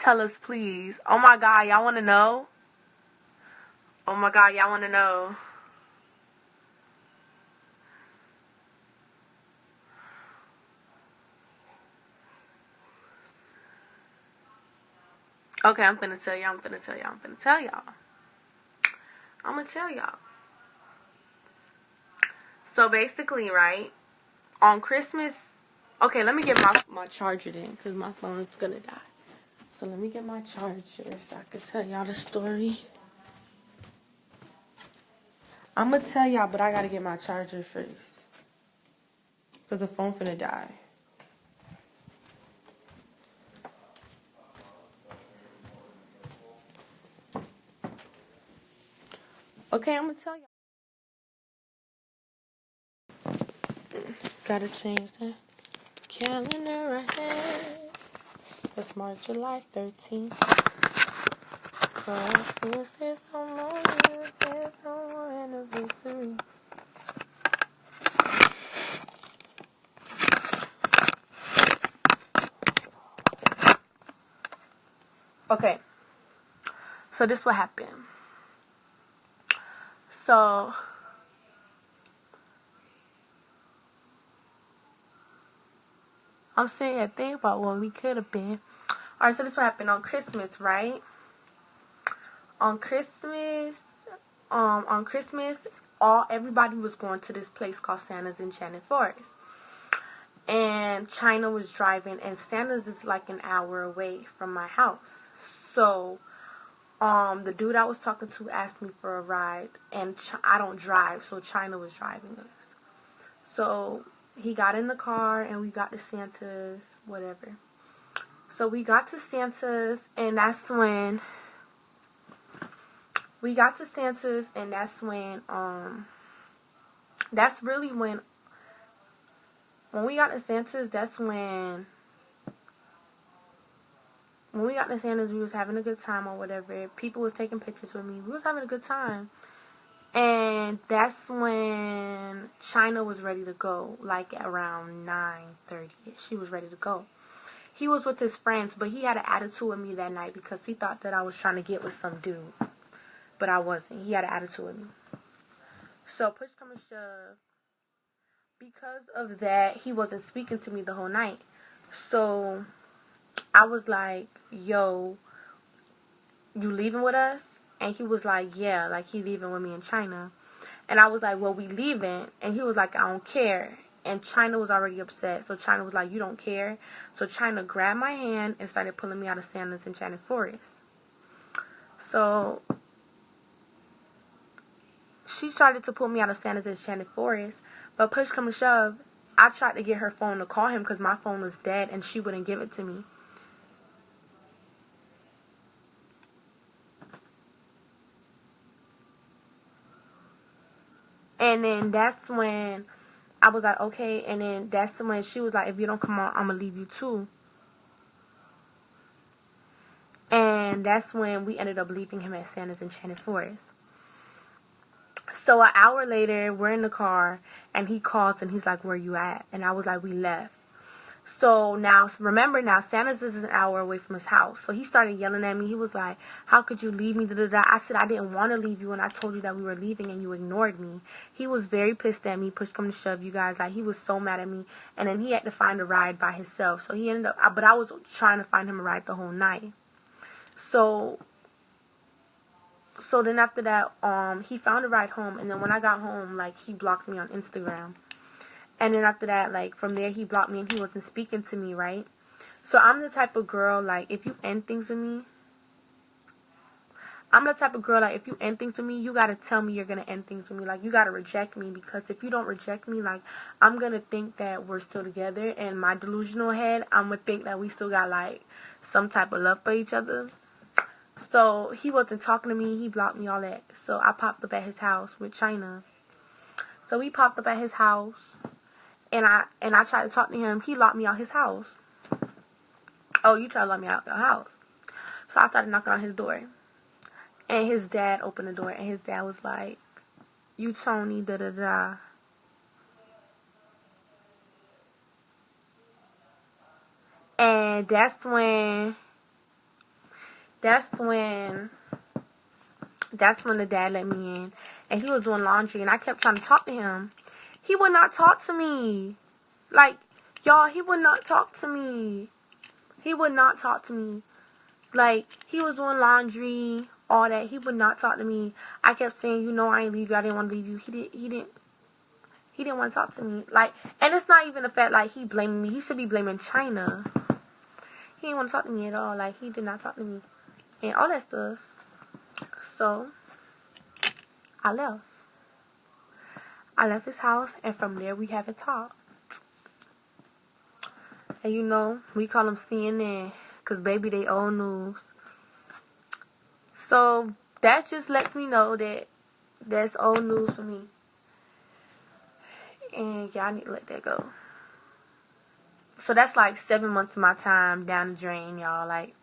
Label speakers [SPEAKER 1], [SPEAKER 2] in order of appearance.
[SPEAKER 1] Tell us, please. Oh my God, y'all want to know? Oh my God, y'all want to know? Okay, I'm finna tell y'all. I'm finna tell y'all. So basically, right, on Christmas, okay, let me get my charger then, because my phone is gonna die. So let me get my charger so I can tell y'all the story. I'm gonna tell y'all, but I gotta get my charger first, because the phone finna die. Okay, I'm gonna tell y'all. Gotta change that calendar ahead. It's March, July 13th. Christmas, there's no more year, there's no more anniversary. Okay, so this what happened. So I'm sitting here thinking about what we could have been. Alright, so this what happened on Christmas, right? On Christmas, everybody was going to this place called Santa's Enchanted Forest. And China was driving, and Santa's is like an hour away from my house. So the dude I was talking to asked me for a ride, and I don't drive, so China was driving us. So he got in the car, and we got to Santa's, whatever. So we got to Santa's, and that's when that's really when we got to Santa's, when we got to Santa's, we was having a good time or whatever. People was taking pictures with me. We was having a good time. And that's when China was ready to go, like around 9:30. She was ready to go. He was with his friends, but he had an attitude with me that night because he thought that I was trying to get with some dude. But I wasn't. He had an attitude with me. So push come to shove. Because of that, he wasn't speaking to me the whole night. So I was like, yo, you leaving with us? And he was like, yeah, like he leaving with me in China. And I was like, well, we leaving. And he was like, I don't care. And China was already upset. So China was like, you don't care? So China grabbed my hand and started pulling me out of Santa's Enchanted Forest. So she started to pull me out of Santa's Enchanted Forest. But push come to shove, I tried to get her phone to call him because my phone was dead and she wouldn't give it to me. And then that's when I was like, okay. And then that's when she was like, if you don't come on, I'm going to leave you too. And that's when we ended up leaving him at Santa's Enchanted Forest. So an hour later, we're in the car, and he calls, and he's like, where you at? And I was like, we left. So now, remember now, Santa's is an hour away from his house. So he started yelling at me. He was like, how could you leave me? Da-da-da. I said, I didn't want to leave you, and I told you that we were leaving, and you ignored me. He was very pissed at me. Push come to shove, you guys. Like, he was so mad at me. And then he had to find a ride by himself. So he ended up, but I was trying to find him a ride the whole night. So then after that, he found a ride home. And then when I got home, like, he blocked me on Instagram. And then after that, like, from there, he blocked me and he wasn't speaking to me, right? So I'm the type of girl, like, if you end things with me, you gotta tell me you're gonna end things with me. Like, you gotta reject me, because if you don't reject me, like, I'm gonna think that we're still together. And my delusional head, I'm gonna think that we still got, like, some type of love for each other. So he wasn't talking to me. He blocked me, all that. So I popped up at his house with China. So we popped up at his house. And I tried to talk to him. He locked me out his house. Oh, you tried to lock me out your house. So I started knocking on his door. And his dad opened the door. And his dad was like, you Toni, da-da-da. And that's when that's when the dad let me in, and he was doing laundry, and I kept trying to talk to him. He would not talk to me. Like, y'all, he would not talk to me. He would not talk to me. Like, he was doing laundry, all that. He would not talk to me. I kept saying, you know, I ain't leave you. I didn't want to leave you. He didn't want to talk to me. Like, and it's not even the fact, like, he blaming me. He should be blaming China. He didn't want to talk to me at all. Like, he did not talk to me. And all that stuff. So, I left. I left his house, and from there, we haven't talked. And you know, we call them CNN, because baby, they old news. So, that just lets me know that that's old news for me. And y'all need to let that go. So, that's like 7 months of my time down the drain, y'all. Like,